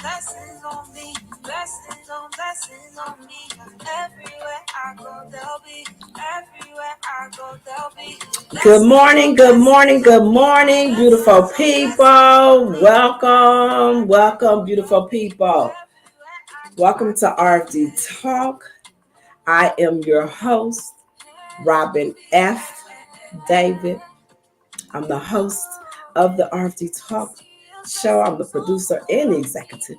Blessings on me, blessings on me. Everywhere I go, they'll be. Everywhere I go, they'll be. Good morning, good morning, good morning, beautiful people. Welcome, beautiful people. Welcome to RFD Talk. I am your host, Robin F. David. I'm the host of the RFD Talk show. I'm the producer and the executive.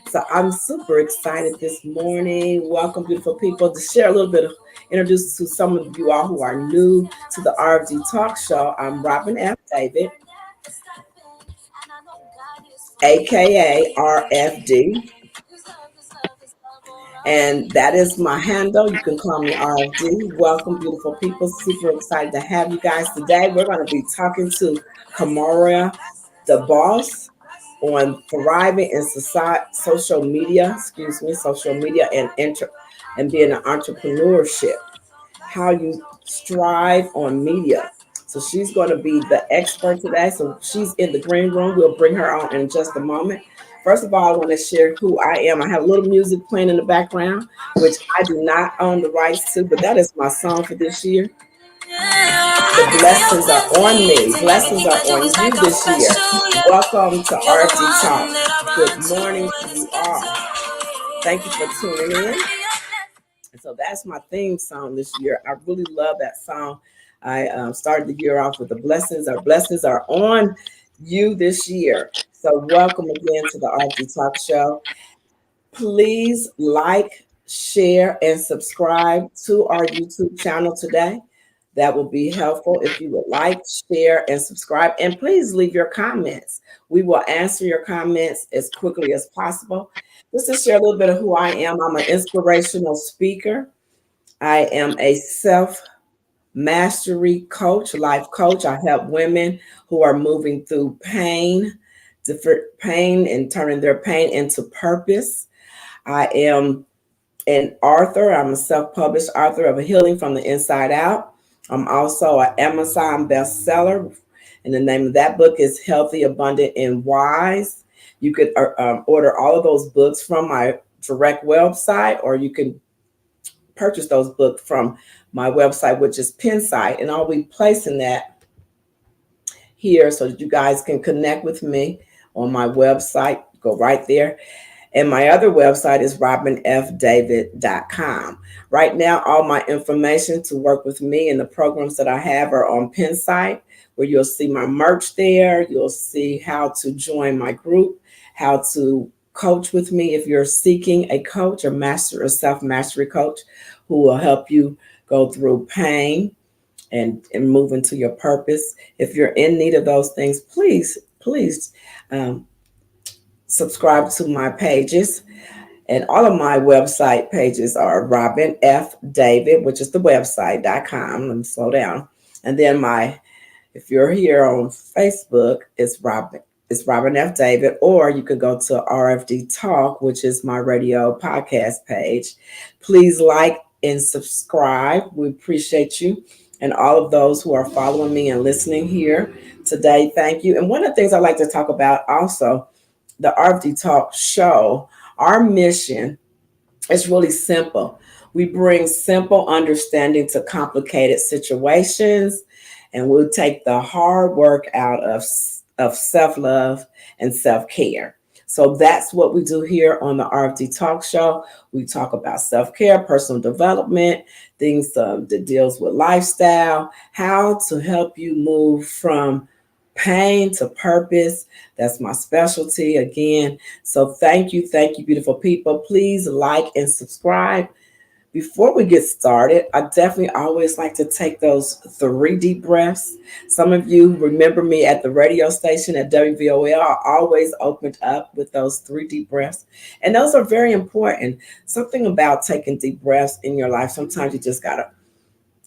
So I'm super excited this morning. Welcome, beautiful people, to share a little bit of, introduce to some of you all who are new to the RFD Talk show. I'm Robin F. David, aka RFD. And that is my handle. You can call me RFD. Welcome, beautiful people. Super excited to have you guys today. We're going to be talking to Kimora, Daboss, on thriving in social media and being an entrepreneurship. How you strive on media. So she's going to be the expert today. So she's in the green room. We'll bring her on in just a moment. First of all, I want to share who I am. I have a little music playing in the background, which I do not own the rights to, but that is my song for this year. The blessings are on me. Blessings are on you this year. Welcome to RFD Talk. Good morning to you all. Thank you for tuning in. And so that's my theme song this year. I really love that song. I started the year off with the blessings. Our blessings are on you this year. So welcome again to the RFD Talk show. Please like, share, and subscribe to our YouTube channel today. That will be helpful if you would like, share, and subscribe. And please leave your comments. We will answer your comments as quickly as possible. Just to share a little bit of who I am, I'm an inspirational speaker. I am a self-mastery coach, life coach. I help women who are moving through different pain, and turning their pain into purpose. I am an author. I'm a self-published author of A Healing from the Inside Out. I'm also an Amazon bestseller, and the name of that book is Healthy, Abundant, and Wise. You could order all of those books from my direct website, or you can purchase those books from my website, which is Pinsite, and I'll be placing that here so that you guys can connect with me on my website. Go right there. And my other website is robinfdavid.com. Right now, all my information to work with me and the programs that I have are on Pinsite, where you'll see my merch there. You'll see how to join my group, how to coach with me if you're seeking a coach, a self-mastery coach who will help you go through pain and move into your purpose. If you're in need of those things, please subscribe to my pages. And all of my website pages are Robin F. David, which is the website.com. Let me slow down. And then if you're here on Facebook, it's Robin F. David, or you could go to RFD Talk, which is my radio podcast page. Please like and subscribe. We appreciate you. And all of those who are following me and listening here today, thank you. And one of the things I like to talk about also, the RFD Talk show, our mission is really simple. We bring simple understanding to complicated situations, and we'll take the hard work out of self-love and self-care. So that's what we do here on the RFD Talk show. We talk about self-care, personal development, things that deals with lifestyle, how to help you move from pain to purpose. That's my specialty again. So thank you, beautiful people. Please like and subscribe. Before we get started, I definitely always like to take those 3 deep breaths. Some of you remember me at the radio station at WVOL. I always opened up with those 3 deep breaths. And those are very important. Something about taking deep breaths in your life. Sometimes you just got to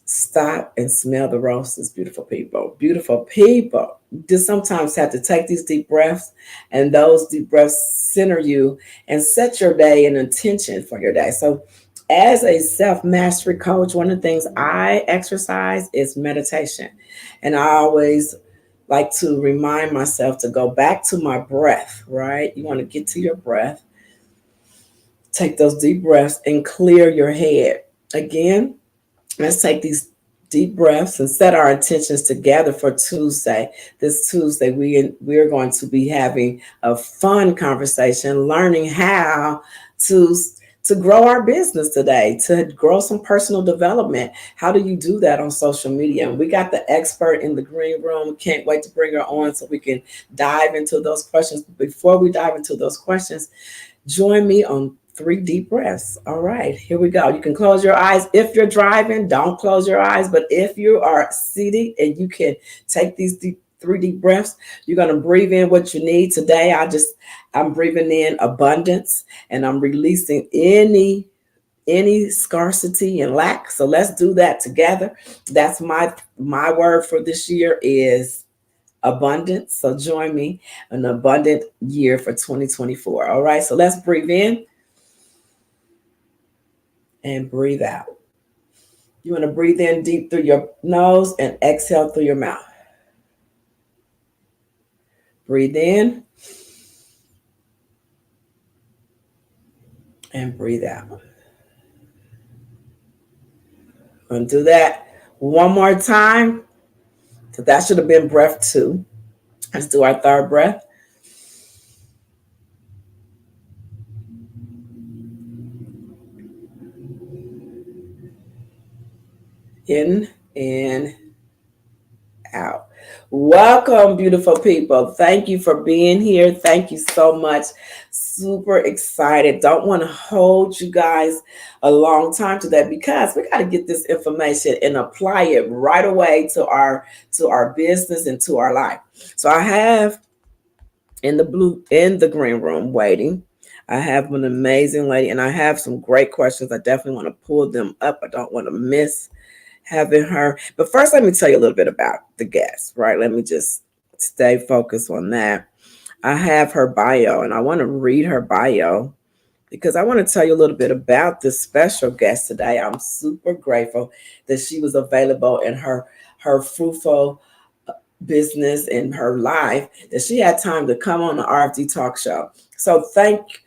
stop and smell the roses, beautiful people. Beautiful people. You just sometimes have to take these deep breaths, and those deep breaths center you and set your day and intention for your day. So as a self-mastery coach, one of the things I exercise is meditation. And I always like to remind myself to go back to my breath, right? You want to get to your breath, take those deep breaths and clear your head. Again, let's take these deep breaths and set our intentions together for Tuesday. This Tuesday, we're going to be having a fun conversation, learning how to to grow our business today, to grow some personal development. How do you do that on social media? And we got the expert in the green room. Can't wait to bring her on so we can dive into those questions. Before we dive into those questions, join me on 3 deep breaths. All right, here we go. You can close your eyes. If you're driving, don't close your eyes. But if you are seated and you can take these 3 deep breaths, you're going to breathe in what you need. Today, I'm breathing in abundance and I'm releasing any scarcity and lack. So let's do that together. That's my word for this year is abundance. So join me, an abundant year for 2024. All right, so let's breathe in and breathe out. You want to breathe in deep through your nose and exhale through your mouth. Breathe in and breathe out. I'm going to do that one more time. So that should have been breath 2. Let's do our 3rd breath. In and out. Welcome, beautiful people. Thank you for being here. Thank you so much. Super excited. Don't want to hold you guys a long time today because we got to get this information and apply it right away to our business and to our life. So I have in the green room waiting. I have an amazing lady and I have some great questions. I definitely want to pull them up. I don't want to miss having her. But first, let me tell you a little bit about the guest, right? Let me just stay focused on that. I have her bio and I want to read her bio because I want to tell you a little bit about this special guest today. I'm super grateful that she was available in her fruitful business in her life, that she had time to come on the RFD Talk Show. So thank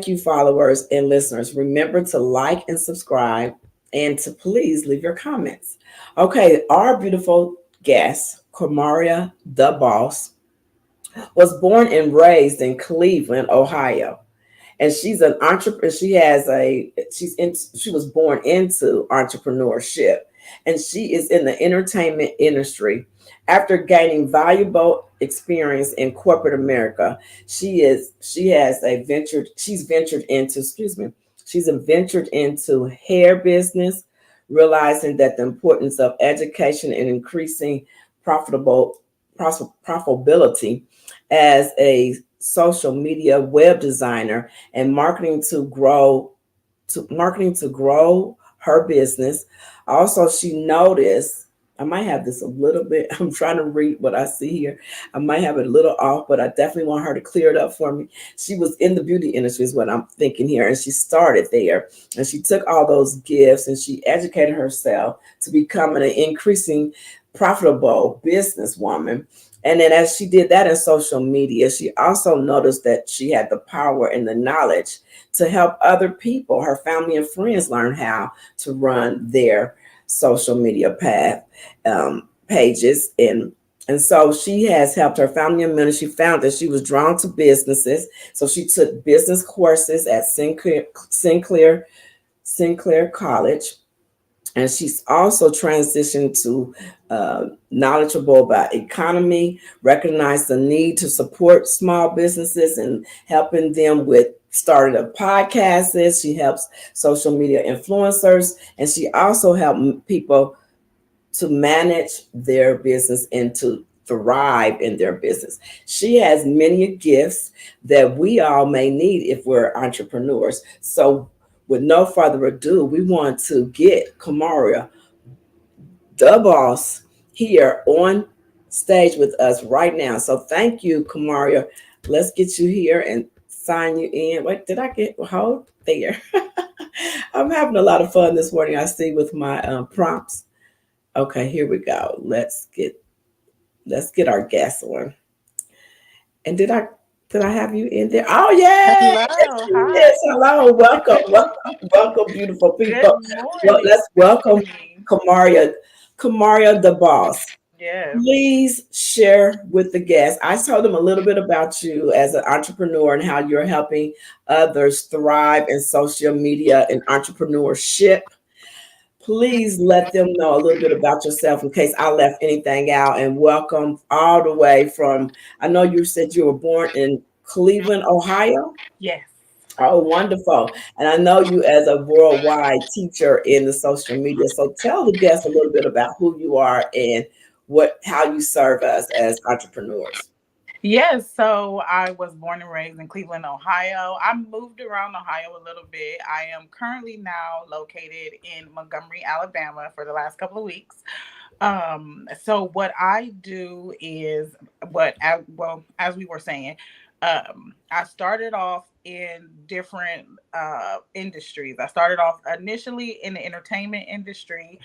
you, followers and listeners. Remember to like and subscribe and to please leave your comments. Okay, our beautiful guest, Kimora Daboss, was born and raised in Cleveland, Ohio. And she's an entrepreneur. She was born into entrepreneurship, and she is in the entertainment industry. After gaining valuable experience in corporate America, she's ventured into hair business, realizing that the importance of education and increasing profitability as a social media web designer and marketing to grow her business. Also, she noticed, I might have this a little bit, I'm trying to read what I see here. I might have it a little off, but I definitely want her to clear it up for me. She was in the beauty industry is what I'm thinking here. And she started there and she took all those gifts and she educated herself to become an increasing profitable businesswoman. And then as she did that in social media, she also noticed that she had the power and the knowledge to help other people, her family and friends, learn how to run their social media pages. And so she has helped her family and ministry. She found that she was drawn to businesses. So she took business courses at Sinclair College. And she's also transitioned to knowledgeable about economy, recognized the need to support small businesses and helping them with starting of podcasts. She helps social media influencers, and she also helped people to manage their business and to thrive in their business. She has many gifts that we all may need if we're entrepreneurs. So with no further ado, we want to get Kimora Daboss here on stage with us right now. So thank you, Kimora. Let's get you here and sign you in. Wait, did I get hold there? I'm having a lot of fun this morning, I see, with my prompts. Okay, here we go. Let's get Let's get our guests on. And did I have you in there? Oh yeah, yes, Hello, you hi. is. Hello, welcome, beautiful Good people. Well, morning. let's welcome Kamaria Daboss. Yeah. Please share with the guests. I told them a little bit about you as an entrepreneur and how you're helping others thrive in social media and entrepreneurship. Please let them know a little bit about yourself in case I left anything out. And welcome all the way from, I know you said you were born in Cleveland, Ohio. Yes. Oh, wonderful. And I know you as a worldwide teacher in the social media. So tell the guests a little bit about who you are and how you serve us as entrepreneurs. Yes. So I was born and raised in Cleveland, Ohio. I moved around Ohio a little bit. I am currently now located in Montgomery, Alabama for the last couple of weeks. So what I do is as we were saying, I started off in different industries. I started off initially in the entertainment industry.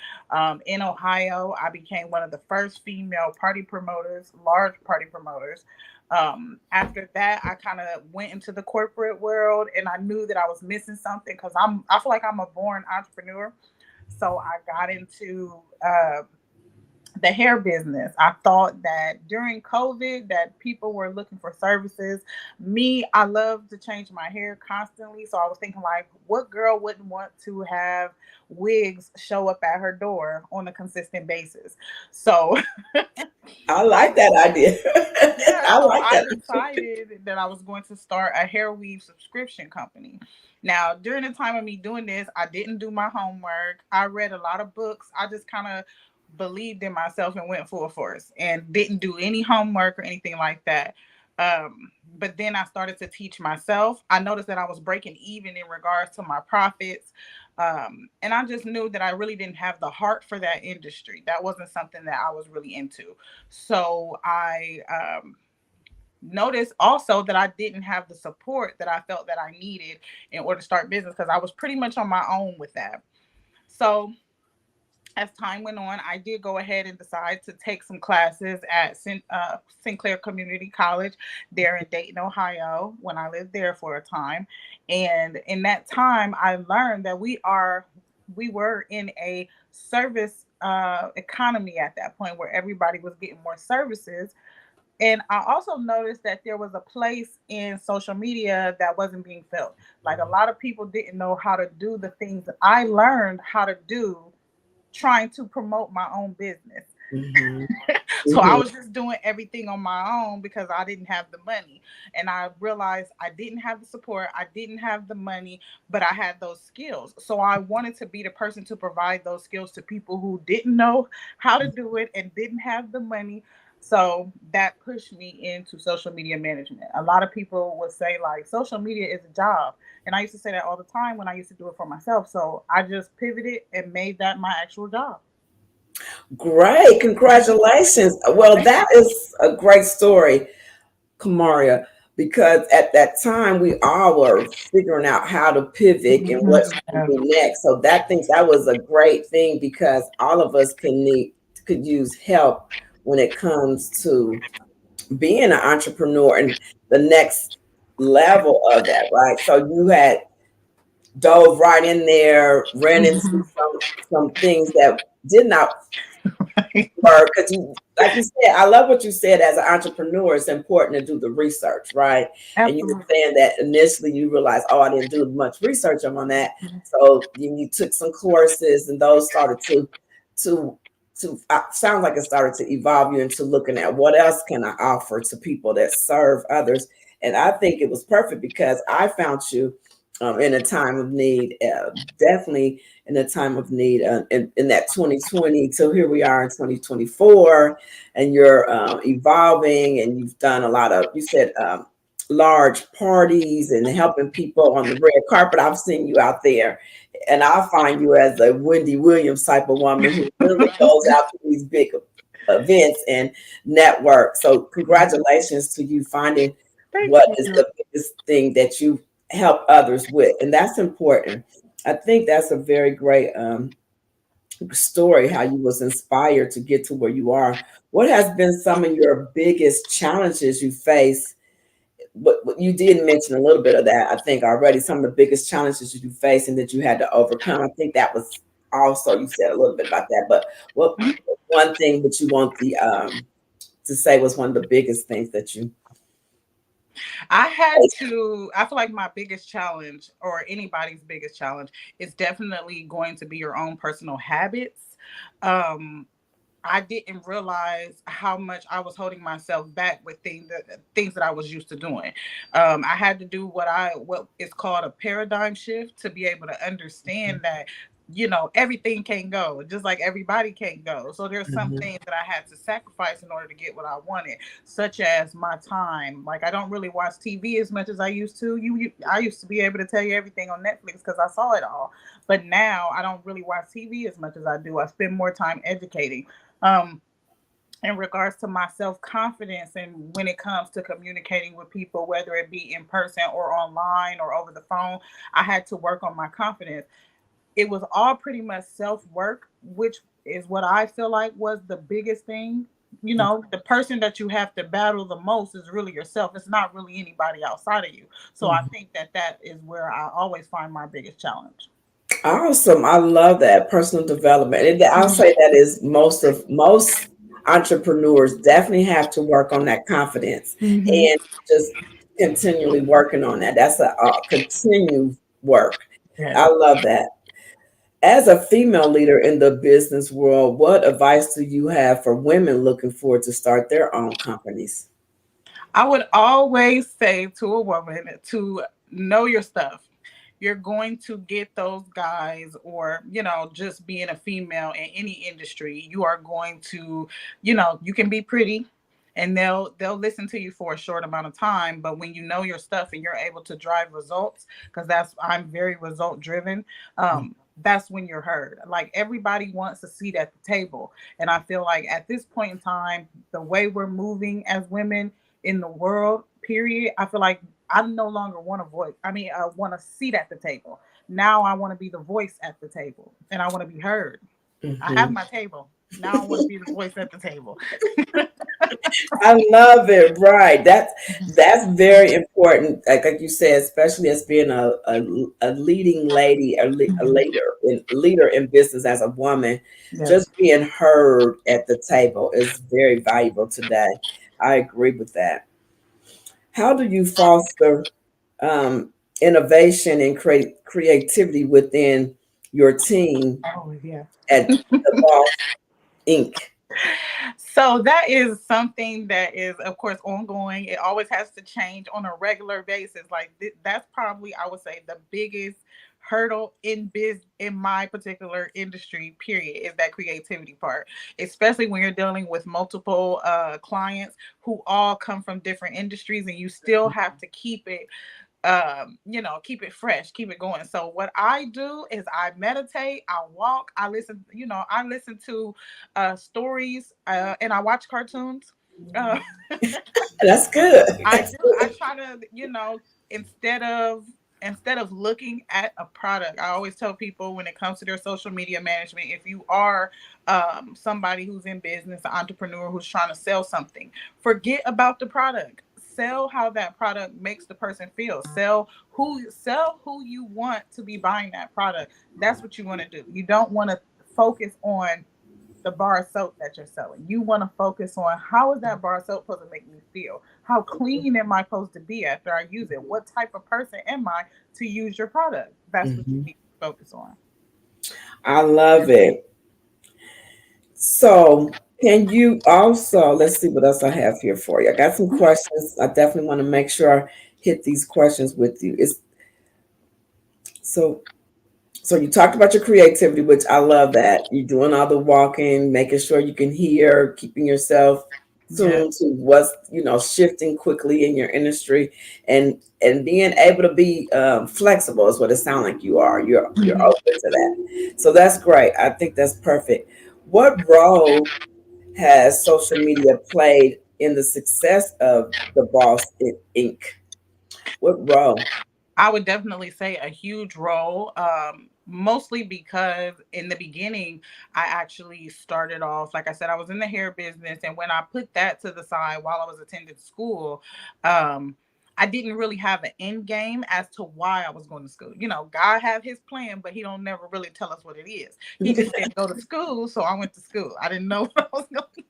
In Ohio, I became one of the first female party promoters, large party promoters. After that, I kind of went into the corporate world, and I knew that I was missing something because I feel like I'm a born entrepreneur. So I got into the hair business. I thought that during COVID that people were looking for services. Me, I love to change my hair constantly. So I was thinking like, what girl wouldn't want to have wigs show up at her door on a consistent basis? So I I like that idea. yeah, I so like I that. decided that I was going to start a hair weave subscription company. Now, during the time of me doing this, I didn't do my homework. I read a lot of books. I just kind of believed in myself and went full force and didn't do any homework or anything like that. But then I started to teach myself. I noticed that I was breaking even in regards to my profits. And I just knew that I really didn't have the heart for that industry. That wasn't something that I was really into. So I noticed also that I didn't have the support that I felt that I needed in order to start business because I was pretty much on my own with that. So as time went on, I did go ahead and decide to take some classes at Sinclair Community College there in Dayton, Ohio, when I lived there for a time. And in that time, I learned that we were in a service economy at that point where everybody was getting more services. And I also noticed that there was a place in social media that wasn't being filled. Like a lot of people didn't know how to do the things that I learned how to do trying to promote my own business. Mhm, So I mhm. was just doing everything on my own because I didn't have the money. And I realized I didn't have the support, I didn't have the money, but I had those skills. So I wanted to be the person to provide those skills to people who didn't know how to do it and didn't have the money. So that pushed me into social media management. A lot of people would say, like, social media is a job. And I used to say that all the time when I used to do it for myself. So I just pivoted and made that my actual job. Great. Congratulations. Well, Thank that you. is a great story, Kamaria, because at that time we all were figuring out how to pivot and what to Yeah. do next. So that was a great thing because all of us could use help when it comes to being an entrepreneur and the next level of that, right? So you had dove right in there, ran into some things that did not work because you, like you said, I love what you said. As an entrepreneur, it's important to do the research, right? And you were Absolutely. saying that initially you realized, oh, I didn't do much research on that, so you took some courses, and those started to sounds like it started to evolve you into looking at what else can I offer to people that serve others. And I think it was perfect because I found you in a time of need, definitely in a time of need, in that 2020 till here we are in 2024, and you're evolving, and you've done a lot of, you said, large parties and helping people on the red carpet. I've seen you out there, and I find you as a Wendy Williams type of woman who really goes out to these big events and network. So congratulations to you finding Thank what is you. the biggest thing that you help others with, and that's important. I think that's a very great story, how you was inspired to get to where you are. What has been some of your biggest challenges you face? But you did mention a little bit of that, I think, already. Some of the biggest challenges you face and that you had to overcome. I think that was also, you said a little bit about that. But what one thing that you want the to say was one of the biggest things that you I feel like my biggest challenge, or anybody's biggest challenge, is definitely going to be your own personal habits. Um, I didn't realize how much I was holding myself back with things that I was used to doing. I had to do what is called a paradigm shift to be able to understand that, everything can't go just like everybody can't go. So there's some Mhm. things that I had to sacrifice in order to get what I wanted, such as my time. Like, I don't really watch TV as much as I used to. I used to be able to tell you everything on Netflix because I saw it all, but now I don't really watch TV as much as I do. I spend more time educating. um, in regards to my self confidence, and when it comes to communicating with people, whether it be in person or online or over the phone, I had to work on my confidence. It was all pretty much self work, which is what I feel like was the biggest thing. The person that you have to battle the most is really yourself. It's not really anybody outside of you. So I Mhm. think that is where I always find my biggest challenge. Awesome. I love that personal development. And I'll Mhm. say that is most entrepreneurs definitely have to work on that confidence Mhm. and just continually working on that. That's a continued work. Yes. I love that. As a female leader in the business world, what advice do you have for women looking forward to start their own companies? I would always say to a woman to know your stuff. You're going to get those guys, or, just being a female in any industry, you are going to, you can be pretty and they'll listen to you for a short amount of time, but when you know your stuff and you're able to drive results, because I'm very result driven, that's when you're heard. Like, everybody wants a seat at the table. And I feel like at this point in time, the way we're moving as women in the world, period, I feel like I no longer want a voice. I want a seat at the table. Now I want to be the voice at the table, and I want to be heard. I have Mhm. my table. Now I want to be the voice at the table. I love it. Right. That's very important. Like you said, especially as being a leading lady, a Mhm. leader in business as a woman, Yes. just being heard at the table is very valuable today. I agree with that. How do you foster um, innovation and creativity within your team Oh, yeah. at the Boss Inc? So that is something that is, of course, ongoing. It always has to change on a regular basis. Like, that's probably, I would say, the biggest hurdle in my particular industry. Period, is that creativity part. Especially when you're dealing with multiple clients who all come from different industries, and you still have to keep it fresh, keep it going. So what I do is I meditate, I walk, I listen to stories, and I watch cartoons. uh, That's good. I That's do. I good. try to, instead of looking at a product, I always tell people, when it comes to their social media management, if you are somebody who's in business, an entrepreneur who's trying to sell something, forget about the product. Sell how that product makes the person feel. Sell who you want to be buying that product. That's what you want to do. You don't want to focus on the bar of soap that you're selling. You want to focus on, how is that bar of soap supposed to make me feel? How clean am I supposed to be after I use it? What type of person am I to use your product? That's what you Mhm. need to focus on. I love it. So, can you also, let's see what else I have here for you. I got some questions. I definitely want to make sure I hit these questions with you. It's so so you talked about your creativity, which I love that. You're doing all the walking, making sure you can hear, keeping yourself Yeah. tuned to what's, shifting quickly in your industry, and being able to be flexible is what it sounds like you are. You're Mhm. open to that. So that's great. I think that's perfect. What role has social media played in the success of the Boss Inc? What role? I would definitely say a huge role. Mostly because in the beginning, I actually started off, like I said, I was in the hair business. And when I put that to the side while I was attending school, um, I didn't really have an end game as to why I was going to school. You know, God have his plan, but he don't never really tell us what it is. He just said go to school. So I went to school. I didn't know what I was going.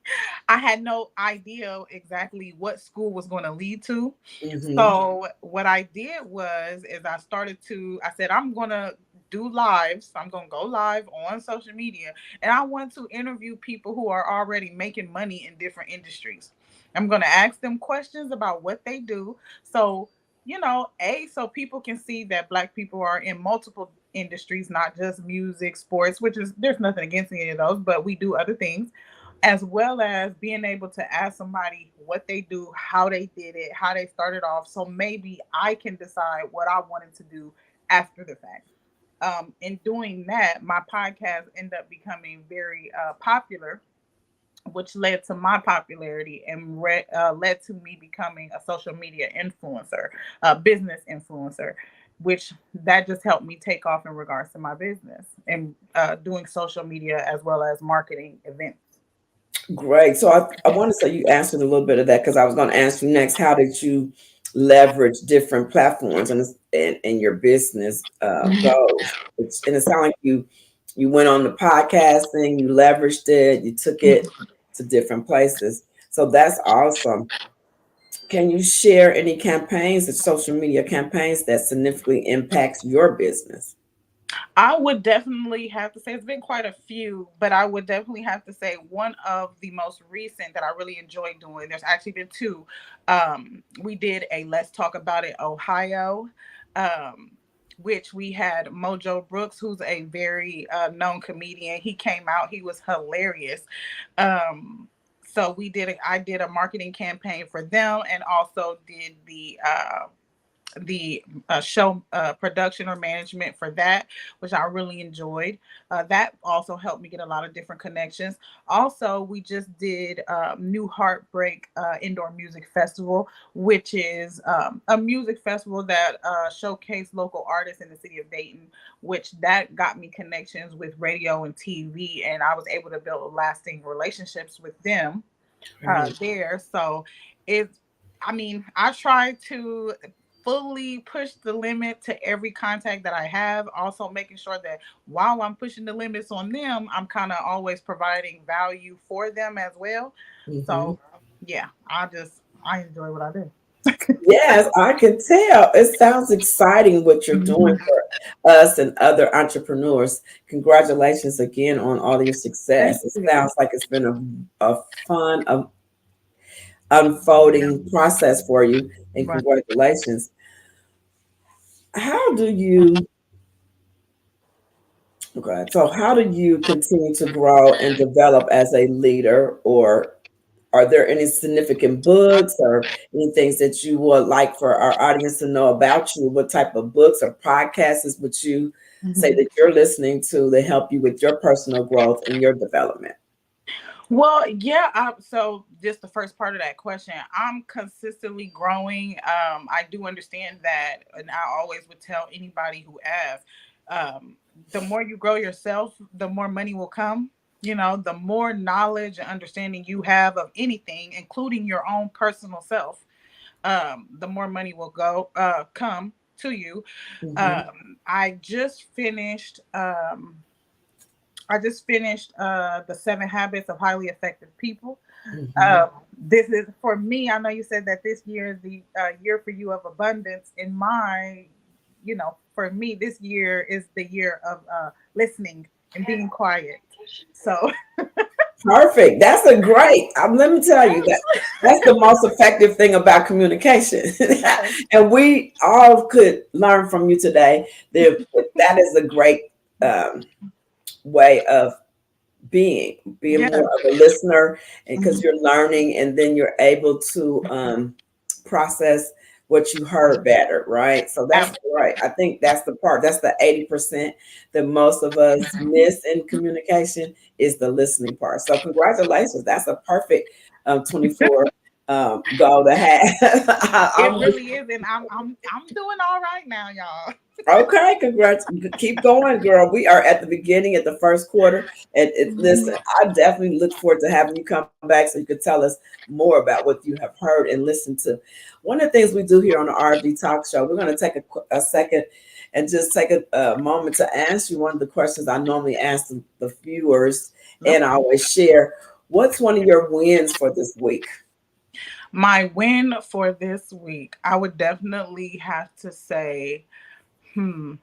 I had no idea exactly what school was going to lead to. Mm-hmm. So what I did was is I said I'm going to do lives. I'm going to go live on social media, and I want to interview people who are already making money in different industries. I'm going to ask them questions about what they do. So, so people can see that Black people are in multiple industries, not just music, sports, which is, there's nothing against any of those, but we do other things, as well as being able to ask somebody what they do, how they did it, how they started off. So maybe I can decide what I wanted to do after the fact. In doing that, my podcast ended up becoming very popular, which led to my popularity and led to me becoming a social media influencer, a business influencer, which that just helped me take off in regards to my business and doing social media as well as marketing events. Great. So I want to say you answered a little bit of that because I was going to ask you next. How did you leverage different platforms and your business goals? And it sounds like you went on the podcasting, you leveraged it, you took it to different places. So that's awesome. Can you share any campaigns, the social media campaigns that significantly impacts your business? I would definitely have to say it's been quite a few, but I would definitely have to say one of the most recent that I really enjoyed doing. There's actually been two. We did a Let's Talk About It Ohio, um, which we had Mojo Brooks, who's a very known comedian. He came out. He was hilarious. So I did a marketing campaign for them, and also did the show production or management for that, which I really enjoyed. That also helped me get a lot of different connections. Also, we just did New Heartbreak Indoor Music Festival, which is a music festival that showcased local artists in the city of Dayton, which that got me connections with radio and TV, and I was able to build lasting relationships with them Right. there. So it's, I mean, I try to fully push the limit to every contact that I have. Also making sure that while I'm pushing the limits on them, I'm kind of always providing value for them as well. Mhm. So yeah, I enjoy what I do. Yes, I can tell. It sounds exciting what you're doing Mhm. for us and other entrepreneurs. Congratulations again on all your Thank success. It you. sounds like it's been a fun, unfolding process for you, and Right. congratulations. How do you, okay, so how do you continue to grow and develop as a leader, or are there any significant books or any things that you would like for our audience to know about you? What type of books or podcasts would you say Mhm. that you're listening to help you with your personal growth and your development? Well, yeah. So, just the first part of that question, I'm consistently growing. I do understand that, and I always would tell anybody who asks, the more you grow yourself, the more money will come. You know, the more knowledge and understanding you have of anything, including your own personal self, the more money will come to you. Hmm. I just finished. The 7 Habits of Highly Effective People. Hmm. This is for me. I know you said that this year is the year for you of abundance. In my, for me, this year is the year of listening and being quiet. So, Perfect. That's a great. Let me tell you that that's the most effective thing about communication, yes, and we all could learn from you today. That is a great way of being yes, more of a listener, and because mhm, you're learning and then you're able to process what you heard better, right? So that's ab- right. I think that's the part, that's the 80% that most of us miss in communication, is the listening part. So congratulations, that's a perfect 24 goal to have. It I'm really is, and I'm doing all right now, y'all. okay. Congrats. Keep going, girl. We are at the beginning, at the first quarter, and listen. I definitely look forward to having you come back so you could tell us more about what you have heard and listened to. One of the things we do here on the RFD Talk Show, we're going to take a second and just take a moment to ask you one of the questions I normally ask the viewers, and I Okay. always share. What's one of your wins for this week? My win for this week, I would definitely have to say, hmm,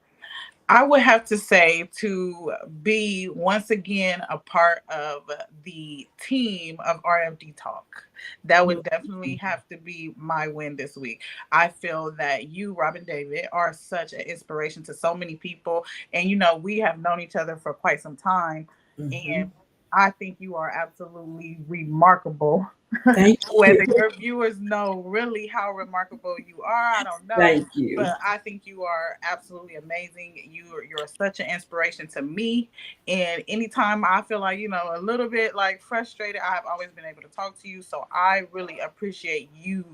I would have to say to be once again a part of the team of RFD Talk. That would definitely have to be my win this week. I feel that you, Robin David, are such an inspiration to so many people. And, we have known each other for quite some time. And Mhm. I think you are absolutely remarkable. Thank you. Whether your viewers know really how remarkable you are, I don't know, Thank you. but I think you are absolutely amazing. You're such an inspiration to me. And anytime I feel like, a little bit like frustrated, I've always been able to talk to you. So I really appreciate you,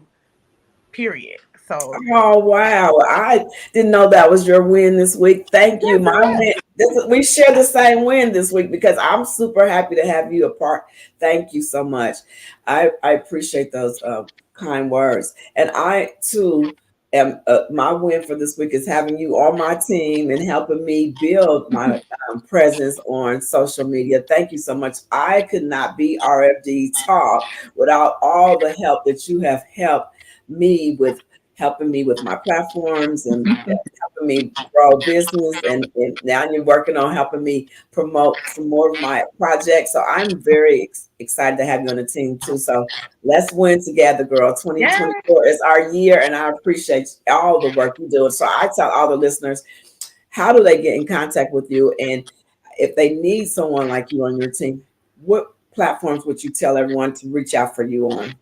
period. So Oh wow! I didn't know that was your win this week. Thank you. yes, My it win. is. We share the same win this week because I'm super happy to have you a part. Thank you so much. I appreciate those kind words, and I too am. My win for this week is having you on my team and helping me build my presence on social media. Thank you so much. I could not be RFD Talk without all the help that you have helped me with, helping me with my platforms and helping me grow business. And now you're working on helping me promote some more of my projects. So I'm very excited to have you on the team too. So let's win together, girl. Yeah. 2024 is our year, and I appreciate all the work you do. So I tell all the listeners, how do they get in contact with you? And if they need someone like you on your team, what platforms would you tell everyone to reach out for you on?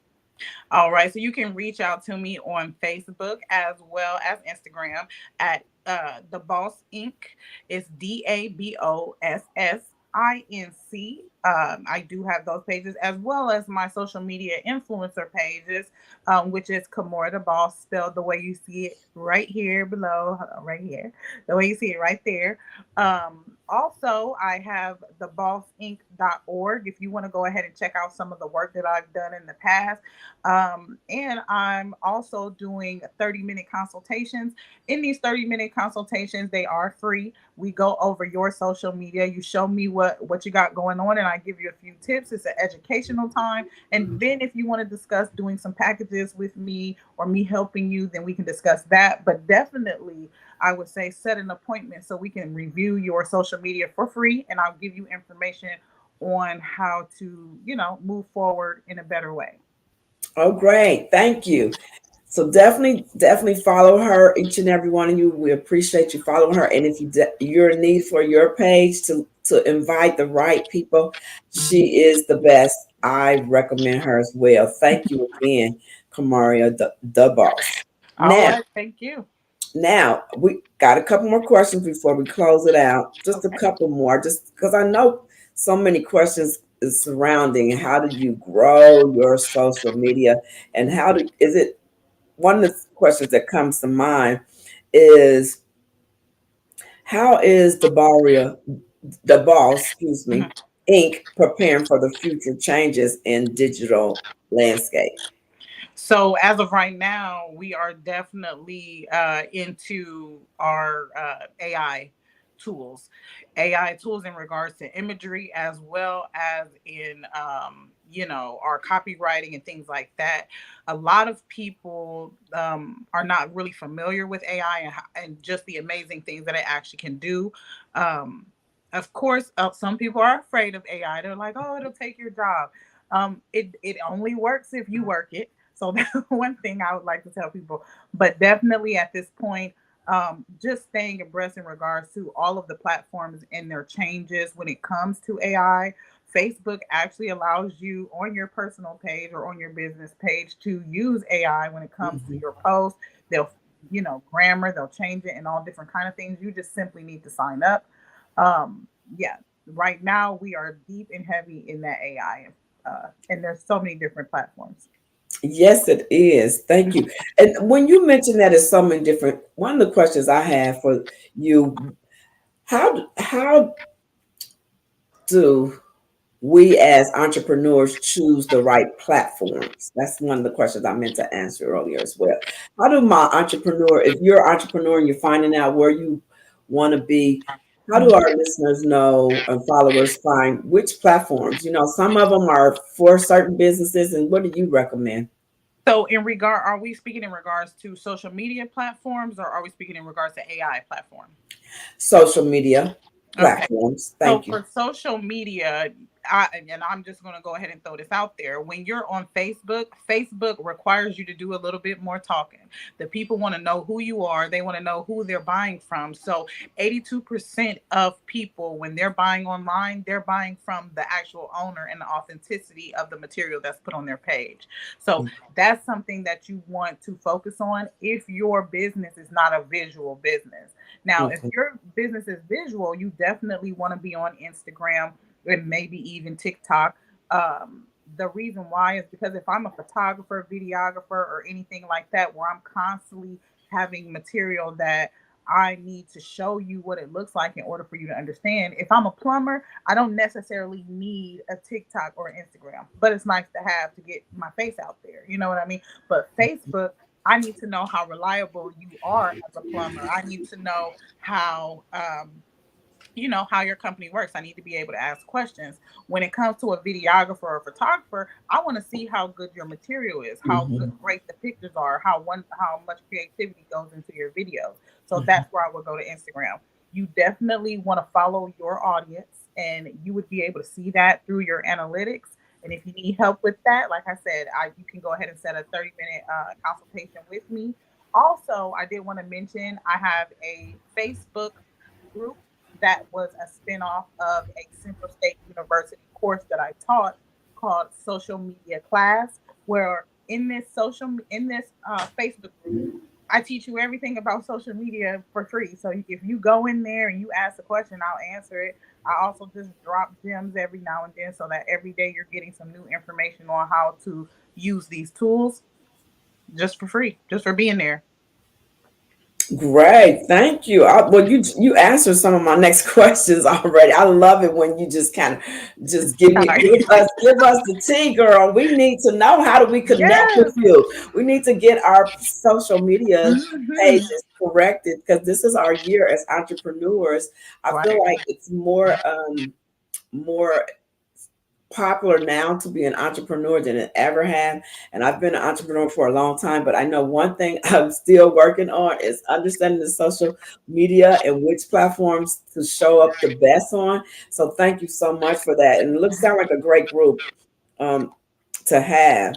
All right. So you can reach out to me on Facebook as well as Instagram at the Boss Inc. It's DABOSSINC. I do have those pages as well as my social media influencer pages, which is Kimora the Boss, spelled the way you see it right here below, right here, the way you see it right there. Also, I have thebossinc.org if you want to go ahead and check out some of the work that I've done in the past. And I'm also doing 30-minute consultations. In these 30-minute consultations, they are free. We go over your social media. You show me what you got going on, and I give you a few tips. It's an educational time. And then if you want to discuss doing some packages with me or me helping you, then we can discuss that. But definitely, I would say set an appointment so we can review your social media for free, and I'll give you information on how to, move forward in a better way. Oh, great. Thank you. So definitely follow her, each and every one of you. We appreciate you following her. And if you're in need for your page to invite the right people, she is the best. I recommend her as well. Thank you again, Kamaria, the boss. All Now, right. Thank you. now we got a couple more questions before we close it out. Just a Okay. couple more, just because I know so many questions is surrounding how do you grow your social media, and is it, one of the questions that comes to mind is, how is the boss, excuse me, Mhm. Inc. preparing for the future changes in digital landscape? So as of right now, we are definitely into our AI tools in regards to imagery as well as in our copywriting and things like that. A lot of people are not really familiar with AI and just the amazing things that it actually can do. Um, of course, some people are afraid of AI. They're like, "Oh, it'll take your job." It only works if you work it. So that's one thing I would like to tell people. But definitely at this point, just staying abreast in regards to all of the platforms and their changes when it comes to AI. Facebook actually allows you on your personal page or on your business page to use AI when it comes to Mhm. your post. They'll, grammar, they'll change it and all different kind of things. You just simply need to sign up. Yeah, right now we are deep and heavy in that AI, and there's so many different platforms. Yes, it is. Thank you. And when you mentioned that it's so many different, one of the questions I have for you, how do we as entrepreneurs choose the right platforms? That's one of the questions I meant to answer earlier as well. How do my entrepreneur, if you're an entrepreneur and you're finding out where you want to be, how do our listeners know and followers find which platforms? You know, some of them are for certain businesses, and what do you recommend? So, are we speaking in regards to social media platforms, or are we speaking in regards to AI platform? Social media Okay. platforms. So Thank you. for social media, and I'm just going to go ahead and throw this out there. When you're on Facebook, Facebook requires you to do a little bit more talking. The people want to know who you are. They want to know who they're buying from. So 82% of people, when they're buying online, they're buying from the actual owner and the authenticity of the material that's put on their page. So that's something that you want to focus on if your business is not a visual business. Now, if Okay. your business is visual, you definitely want to be on Instagram and maybe even TikTok. The reason why is because if I'm a photographer, videographer, or anything like that, where I'm constantly having material that I need to show you what it looks like in order for you to understand. If I'm a plumber, I don't necessarily need a TikTok or Instagram, but it's nice to have to get my face out there. You know what I mean? But Facebook, I need to know how reliable you are as a plumber. I need to know how how your company works. I need to be able to ask questions. When it comes to a videographer or a photographer, I want to see how good your material is, how good, Mhm. great the pictures are, how much creativity goes into your videos. So that's where I would go to Instagram. You definitely want to follow your audience, and you would be able to see that through your analytics. And if you need help with that, like I said, you can go ahead and set a 30-minute consultation with me. Also, I did want to mention I have a Facebook group that was a spinoff of a Central State University course that I taught called Social Media Class, where in this Facebook group, I teach you everything about social media for free. So if you go in there and you ask a question, I'll answer it. I also just drop gems every now and then so that every day you're getting some new information on how to use these tools just for free, just for being there. Great, thank you. Well, you answered some of my next questions already. I love it when you just kind of just Sorry. give us the tea, girl. We need to know, how do we connect with Yes. you? We need to get our social media Hmm. pages corrected because this is our year as entrepreneurs. I feel Right. like it's more popular now to be an entrepreneur than it ever have. And I've been an entrepreneur for a long time, but I know one thing I'm still working on is understanding the social media and which platforms to show up the best on. So thank you so much for that. And it looks sound like a great group um, to have.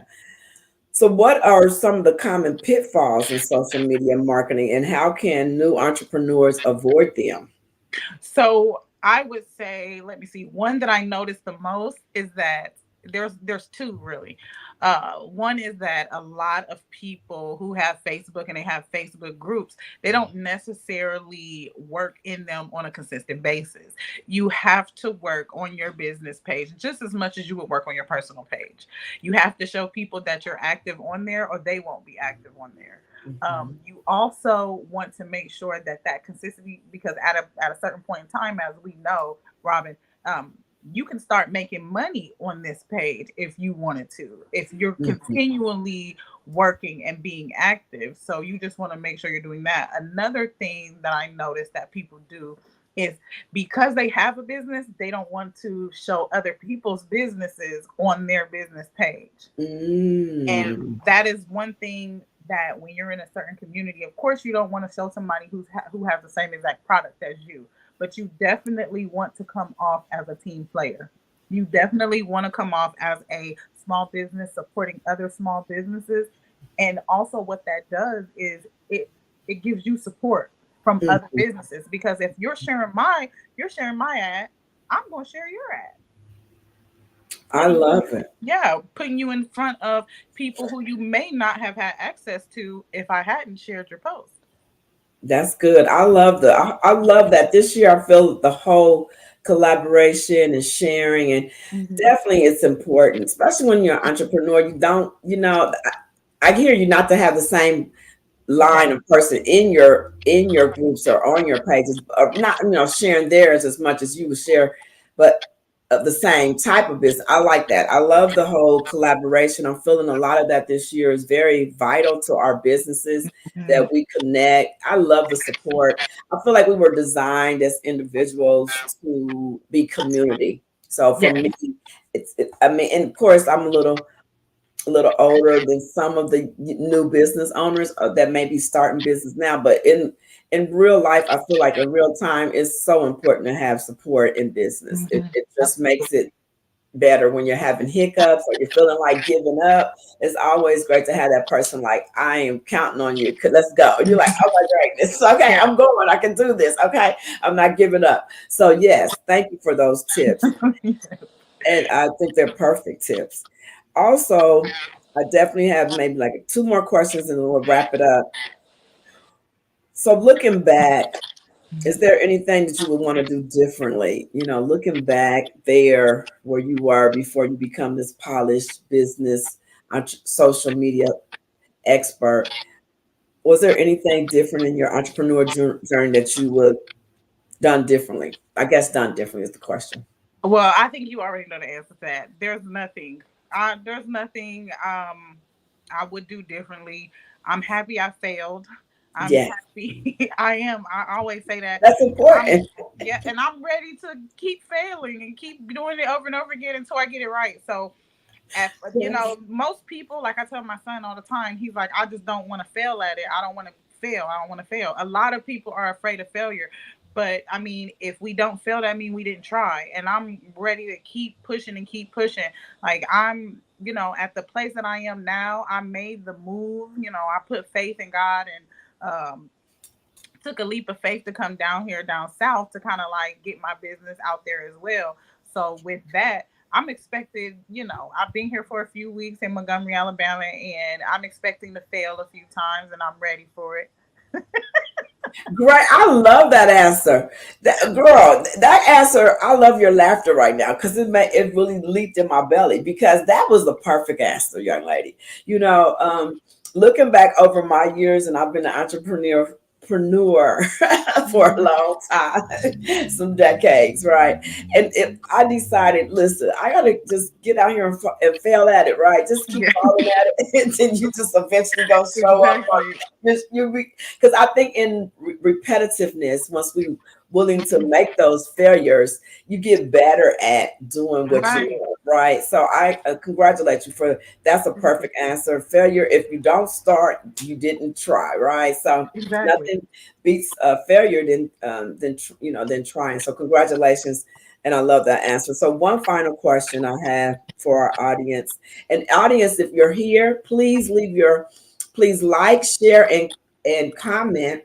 So what are some of the common pitfalls in social media marketing and how can new entrepreneurs avoid them? So I would say, let me see. One that I noticed the most is that there's two really. One is that a lot of people who have Facebook and they have Facebook groups, they don't necessarily work in them on a consistent basis. You have to work on your business page just as much as you would work on your personal page. You have to show people that you're active on there, or they won't be active on there. Mhm. You also want to make sure that consistency, because at a certain point in time, as we know, Robin, um, you can start making money on this page if you wanted to, if you're Mhm. continually working and being active. So you just want to make sure you're doing that. Another thing that I noticed that people do is, because they have a business, they don't want to show other people's businesses on their business page. And Mm. that is one thing that when you're in a certain community, of course, you don't want to show somebody who has the same exact product as you, but you definitely want to come off as a team player. You definitely want to come off as a small business supporting other small businesses. And also what that does is it gives you support from other Mhm. businesses, because if you're sharing my ad, I'm going to share your ad, I putting you, love it. yeah, putting you in front of people who you may not have had access to if I hadn't shared your post. That's good. I love that. This year I feel the whole collaboration and sharing. And Mhm. definitely it's important, especially when you're an entrepreneur. You don't, I hear you not to have the same Yeah. line of person in your groups or on your pages, or not, sharing theirs as much as you would share, but of the same type of business. I like that. I love the whole collaboration. I'm feeling a lot of that this year is very vital to our businesses, Mhm. that we connect. I love the support. I feel like we were designed as individuals to be community. So for Yeah. me, I mean, and of course, I'm a little older than some of the new business owners that may be starting business now. But in real life, I feel like in real time, it's so important to have support in business. It, Mhm. it just makes it better when you're having hiccups or you're feeling like giving up. It's always great to have that person like, I am counting on you. Let's go. And you're like, oh my goodness. Okay, Yeah. I'm going. I can do this. Okay, I'm not giving up. So yes, thank you for those tips. And I think they're perfect tips. Also, I definitely have maybe like two more questions and then we'll wrap it up. So, looking back, is there anything that you would want to do differently? Looking back there where you were before you become this polished business, social media expert, was there anything different in your entrepreneur journey that you would done differently? I guess done differently is the question. Well, I think you already know the answer to that. There's nothing I would do differently. I'm happy I failed. I'm Yeah, happy I am. I always say that. that's I'm important. Yeah, and I'm ready to keep failing and keep doing it over and over again until I get it right. So Yes. most people, like I tell my son all the time, he's like, I just don't want to fail at it. I don't want to fail. I don't want to fail. A lot of people are afraid of failure. But I mean, if we don't fail, that means we didn't try. And I'm ready to keep pushing and keep pushing. Like I'm, at the place that I am now, I made the move. I put faith in God and took a leap of faith to come down here down south to kind of like get my business out there as well. So with that, I'm expected, I've been here for a few weeks in Montgomery, Alabama, and I'm expecting to fail a few times and I'm ready for it. Great. I love that answer. That girl, that answer, I love your laughter right now because it really leaped in my belly because that was the perfect answer, young lady. You know, looking back over my years, and I've been an entrepreneur for a Mhm. long time, some decades, right? And I decided, listen, I gotta just get out here and fail at it, right? Just keep Yeah, falling at it, and then you just eventually gonna show up. exactly. Because I think in repetitiveness, once we willing to make those failures, you get better at doing what you Right. do, right? So I congratulate you for that's a perfect answer. Failure, if you don't start, you didn't try, right? So Exactly. nothing beats failure than trying. So congratulations, and I love that answer. So one final question I have for our audience, and audience, if you're here, please like, share, and comment.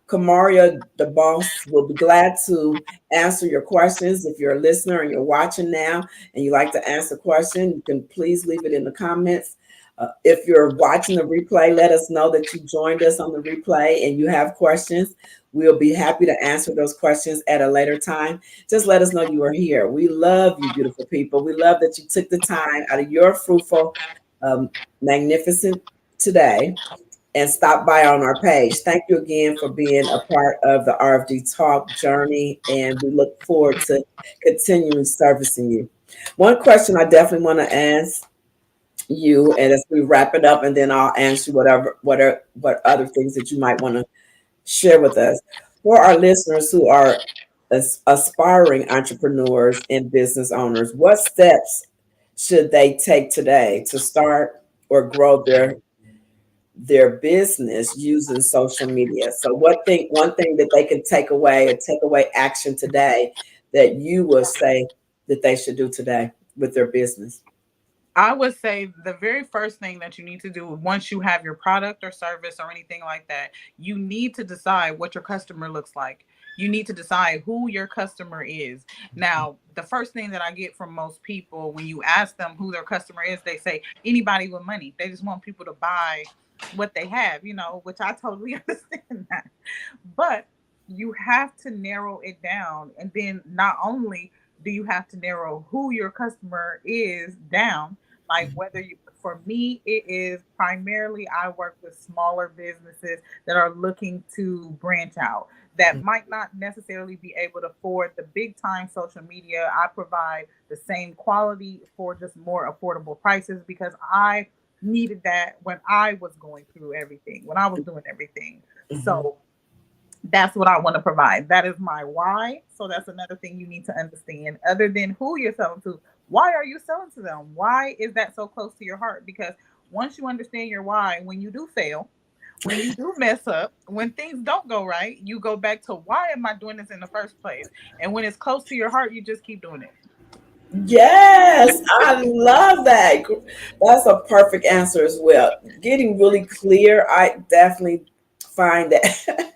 Kamaria, the boss, will be glad to answer your questions. If you're a listener and you're watching now and you like to ask a question, you can please leave it in the comments. If you're watching the replay, let us know that you joined us on the replay and you have questions. We'll be happy to answer those questions at a later time. Just let us know you are here. We love you, beautiful people. We love that you took the time out of your fruitful, um, magnificent today and stop by on our page. Thank you again for being a part of the RFD Talk journey, and we look forward to continuing servicing you. One question I definitely want to ask you, and as we wrap it up, and then I'll answer what other things that you might want to share with us. For our listeners who are aspiring entrepreneurs and business owners, what steps should they take today to start or grow their business using social media? So one thing that they can take away action today that you would say that they should do today with their business? I would say the very first thing that you need to do once you have your product or service or anything like that, you need to decide what your customer looks like. You need to decide who your customer is. Now, the first thing that I get from most people when you ask them who their customer is, they say anybody with money. They just want people to buy what they have, which I totally understand that. But you have to narrow it down. And then not only do you have to narrow who your customer is down, like whether you, for me, it is primarily I work with smaller businesses that are looking to branch out, that might not necessarily be able to afford the big time social media. I provide the same quality for just more affordable prices because I needed that when I was going through everything, when I was doing everything. Mhm. So that's what I want to provide. That is my why. So that's another thing you need to understand. Other than who you're selling to, why are you selling to them? Why is that so close to your heart? Because once you understand your why, when you do fail, when you do mess up, when things don't go right, you go back to why am I doing this in the first place? And when it's close to your heart, you just keep doing it. Yes, I love that. That's a perfect answer as well. Getting really clear, I definitely find that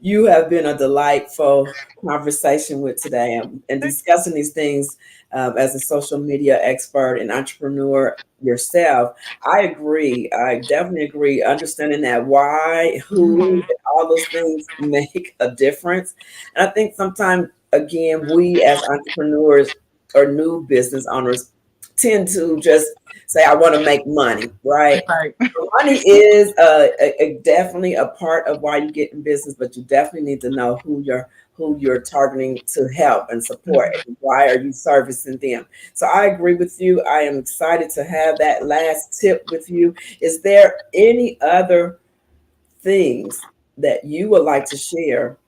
you have been a delightful conversation with today, and discussing these things as a social media expert and entrepreneur yourself. I agree. I definitely agree. Understanding that why, who, Mhm. and all those things make a difference. And I think sometimes, again, we as entrepreneurs or new business owners tend to just say, I want to make money, right? Right. Money is definitely a part of why you get in business, but you definitely need to know who you're targeting to help and support, Mhm. and why are you servicing them. So I agree with you. I am excited to have that last tip with you. Is there any other things that you would like to share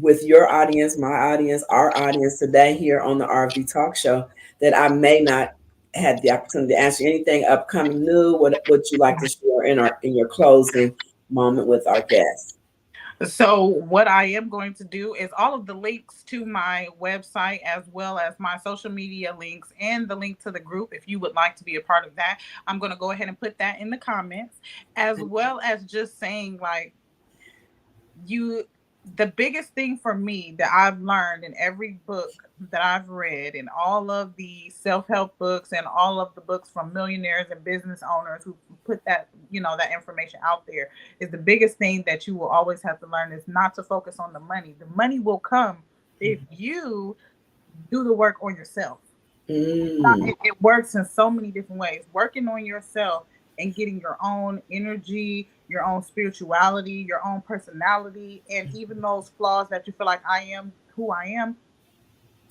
with your audience, my audience, our audience today here on the RV Talk Show that I may not had the opportunity to answer? Anything upcoming new? What would you like to share in your closing moment with our guests? So, what I am going to do is all of the links to my website, as well as my social media links and the link to the group, if you would like to be a part of that, I'm going to go ahead and put that in the comments, as well as just saying, like, you the biggest thing for me that I've learned in every book that I've read, and all of the self-help books and all of the books from millionaires and business owners who put that, that information out there, is the biggest thing that you will always have to learn is not to focus on the money. The money will come if you do the work on yourself. Mm, It works in so many different ways. Working on yourself and getting your own energy, your own spirituality, your own personality, and even those flaws that you feel like I am who I am,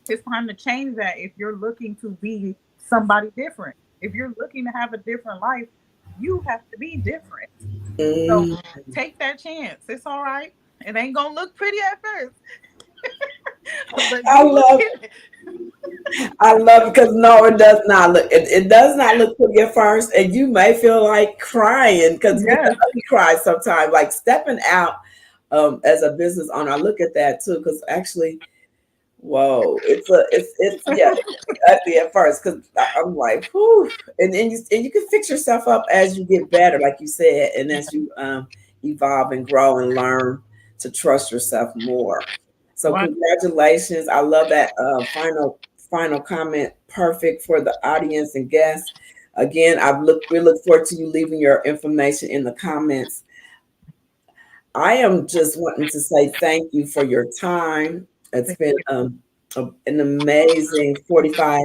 it's time to change that if you're looking to be somebody different. If you're looking to have a different life, you have to be different. So mm. take that chance. It's all right. It ain't gonna look pretty at first, but I you will love get it. I love it, because no, it does not look. It does not look pretty at first, and you may feel like crying because Yes. we cry sometimes. Like stepping out as a business owner, I look at that too, because actually, whoa, it's yeah, ugly at first, because I'm like, whew, and you can fix yourself up as you get better, like you said, and as you evolve and grow and learn to trust yourself more. So What? congratulations! I love that final comment. Perfect for the audience and guests. Again, we look forward to you leaving your information in the comments. I am just wanting to say thank you for your time. It's been an amazing 45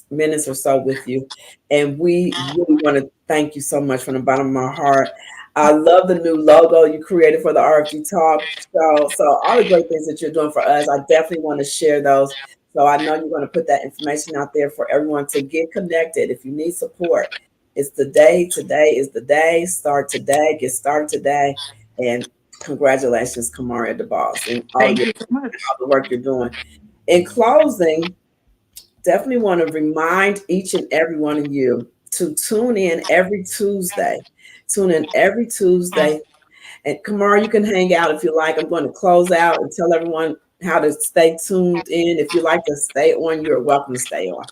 minutes or so with you. And we really want to thank you so much from the bottom of my heart. I love the new logo you created for the RFG Talk Show. So, all the great things that you're doing for us, I definitely want to share those. So, I know you're going to put that information out there for everyone to get connected. If you need support, it's the day. Today is the day. Start today. Get started today. And congratulations, Kimora Daboss, and Thank you so much. all the work you're doing. In closing, definitely want to remind each and every one of you to tune in every Tuesday. Tune in every Tuesday. And Kamara, you can hang out if you like. I'm going to close out and tell everyone how to stay tuned in. If you like to stay on, you're welcome to stay on.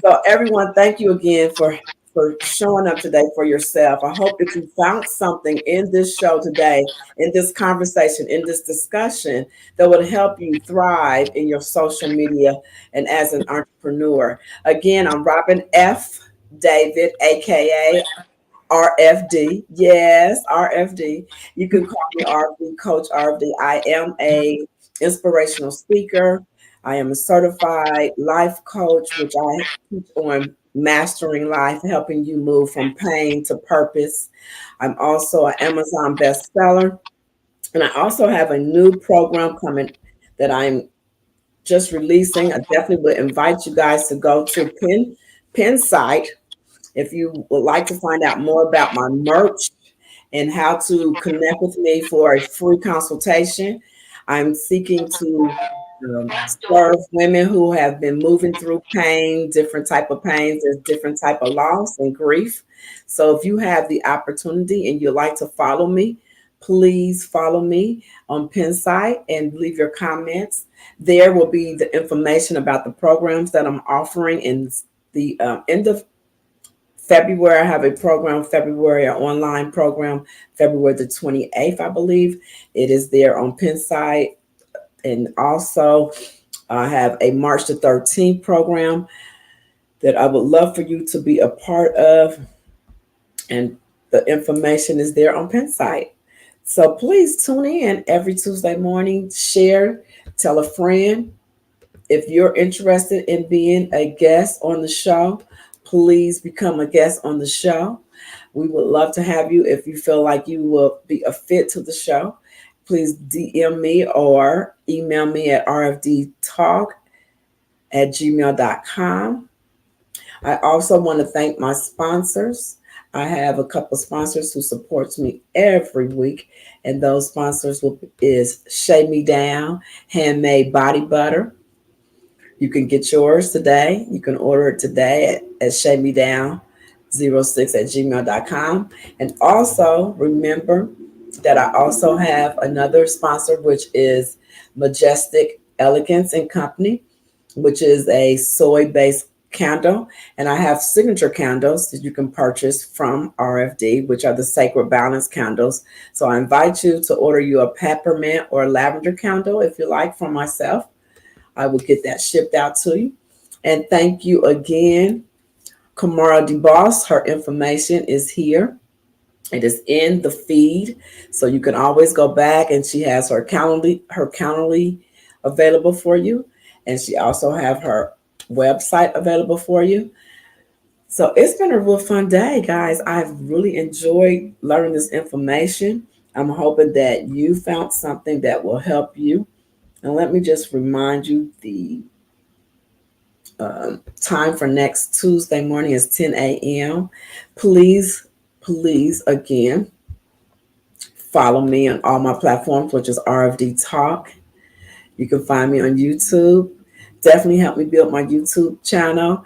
So, everyone, thank you again for showing up today for yourself. I hope that you found something in this show today, in this conversation, in this discussion that would help you thrive in your social media and as an entrepreneur. Again, I'm Robin F. David, aka RFD. Yes, RFD. You can call me RFD, Coach RFD. I am a inspirational speaker. I am a certified life coach, which I teach on mastering life, helping you move from pain to purpose. I'm also an Amazon bestseller. And I also have a new program coming that I'm just releasing. I definitely would invite you guys to go to Pin site if you would like to find out more about my merch and how to connect with me for a free consultation. I'm seeking to serve women who have been moving through pain, different type of pains, there's different type of loss and grief. So if you have the opportunity and you'd like to follow me, please follow me on Pinsite and leave your comments. There will be the information about the programs that I'm offering in the end of February. I have a program, February, an online program, February the 28th, I believe. It is there on Pinsite. And also, I have a March the 13th program that I would love for you to be a part of. And the information is there on Pinsite. So please tune in every Tuesday morning, share, tell a friend. If you're interested in being a guest on the show, please become a guest on the show. We would love to have you. If you feel like you will be a fit to the show, please DM me or email me at rfdtalk@gmail.com. I also want to thank my sponsors. I have a couple of sponsors who supports me every week, and those sponsors is Shave Me Down Handmade Body Butter. You can get yours today. You can order it today at shamedown06@gmail.com. And also remember that I also have another sponsor, which is Majestic Elegance and Company, which is a soy-based candle. And I have signature candles that you can purchase from RFD, which are the Sacred Balance candles. So I invite you to order you a peppermint or lavender candle if you like from myself. I will get that shipped out to you. And thank you again, Kimora Daboss. Her information is here. It is in the feed, so you can always go back, and she has her Calendly available for you, and she also have her website available for you. So it's been a real fun day, guys. I've really enjoyed learning this information. I'm hoping that you found something that will help you. And let me just remind you the time for next Tuesday morning is 10 a.m. Please, please, again, follow me on all my platforms, which is RFD Talk. You can find me on YouTube. Definitely help me build my YouTube channel.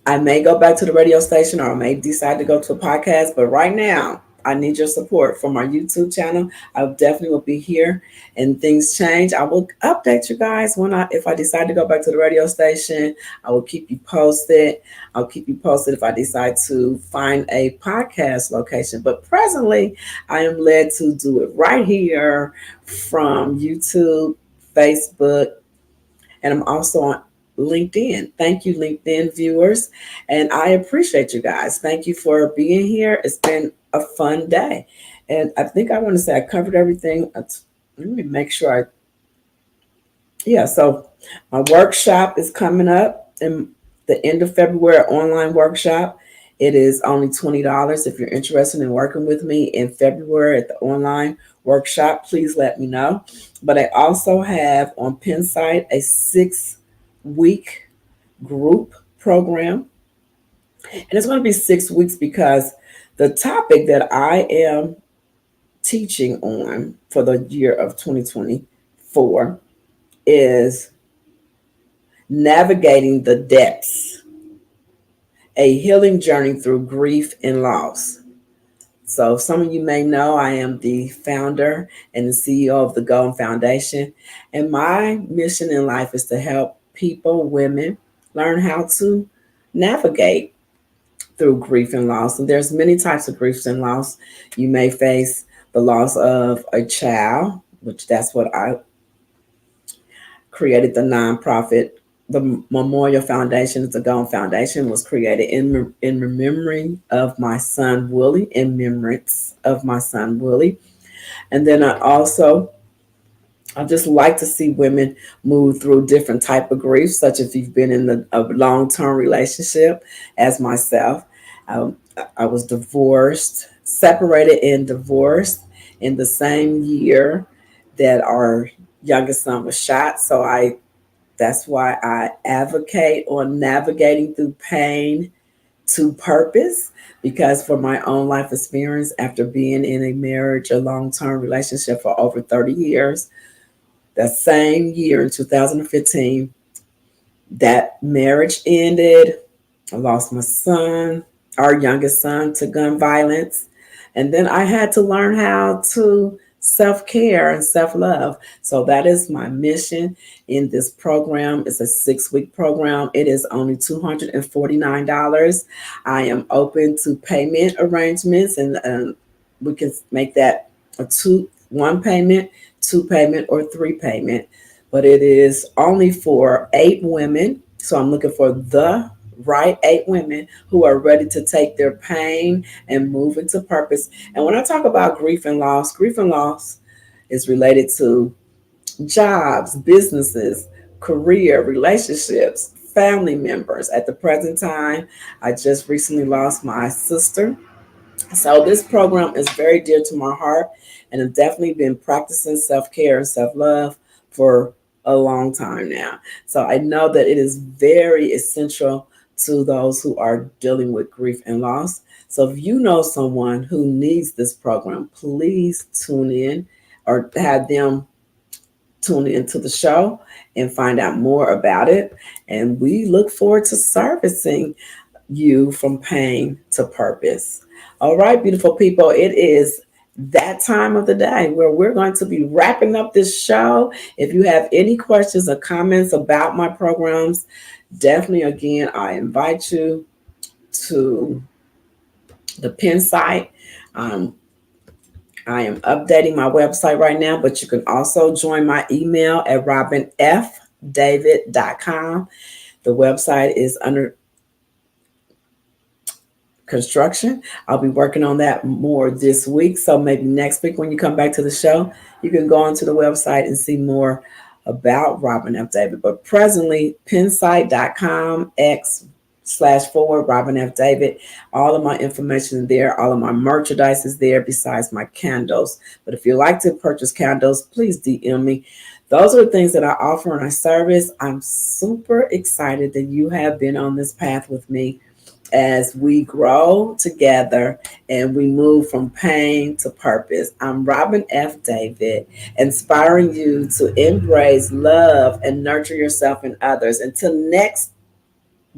I may go back to the radio station or I may decide to go to a podcast, but right now I need your support for my YouTube channel. I definitely will be here, and things change. I will update you guys if I decide to go back to the radio station. I will keep you posted. I'll keep you posted if I decide to find a podcast location. But presently, I am led to do it right here from YouTube, Facebook, and I'm also on LinkedIn. Thank you, LinkedIn viewers. And I appreciate you guys. Thank you for being here. It's been a fun day. And I think I want to say I covered everything. Let me make sure yeah, so my workshop is coming up in the end of February, online workshop. It is only $20 if you're interested in working with me in February at the online workshop. Please let me know. But I also have on Pinsite a 6-week group program. And it's going to be 6 weeks because the topic that I am teaching on for the year of 2024 is navigating the depths, a healing journey through grief and loss. So some of you may know I am the founder and the CEO of the Golden Foundation. And my mission in life is to help people, women, learn how to navigate through grief and loss. And there's many types of griefs and loss. You may face the loss of a child, which that's what I created the nonprofit the Memorial Foundation, it's a Gone Foundation, was created in remembering of my son Willie, in remembrance of my son Willie. And then I just like to see women move through different type of grief, such as if you've been in a long term relationship, as myself. Um, I was divorced, separated and divorced in the same year that our youngest son was shot. So I that's why I advocate on navigating through pain to purpose, because for my own life experience, after being in a marriage, a long term relationship for over 30 years, that same year in 2015, that marriage ended. I lost my son, our youngest son, to gun violence. And then I had to learn how to self care and self love. So that is my mission in this program. It's a 6-week program. It is only $249. I am open to payment arrangements, and we can make that one payment, two payment, or three payment. But it is only for 8 women. So I'm looking for the right 8 women who are ready to take their pain and move into purpose. And when I talk about grief and loss is related to jobs, businesses, career, relationships, family members. At the present time, I just recently lost my sister, so this program is very dear to my heart, and I've definitely been practicing self-care and self-love for a long time now. So I know that it is very essential to those who are dealing with grief and loss. So if you know someone who needs this program, please tune in or have them tune into the show and find out more about it. And we look forward to servicing you from pain to purpose. All right, beautiful people, it is that time of the day where we're going to be wrapping up this show. If you have any questions or comments about my programs, definitely, again, I invite you to the pin site. Um, I am updating my website right now, but you can also join my email at robinfdavid.com. The website is under construction. I'll be working on that more this week. So maybe next week when you come back to the show, you can go onto the website and see more about Robin F. David. But presently, pinsite.com x/forward Robin F. David. All of my information is there. All of my merchandise is there besides my candles. But if you like to purchase candles, please DM me. Those are the things that I offer and I service. I'm super excited that you have been on this path with me as we grow together and we move from pain to purpose. I'm Robin F. David, inspiring you to embrace, love, and nurture yourself and others. Until next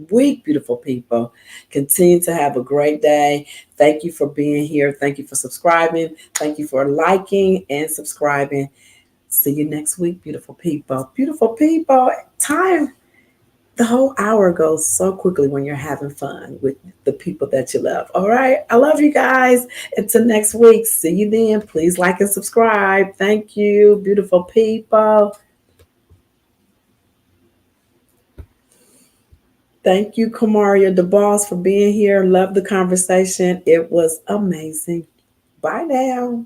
week, beautiful people, continue to have a great day. Thank you for being here. Thank you for subscribing. Thank you for liking and subscribing. See you next week, beautiful people. Beautiful people, time, the whole hour goes so quickly when you're having fun with the people that you love. All right. I love you guys. Until next week. See you then. Please like and subscribe. Thank you, beautiful people. Thank you, Kimora, Daboss, for being here. Love the conversation. It was amazing. Bye now.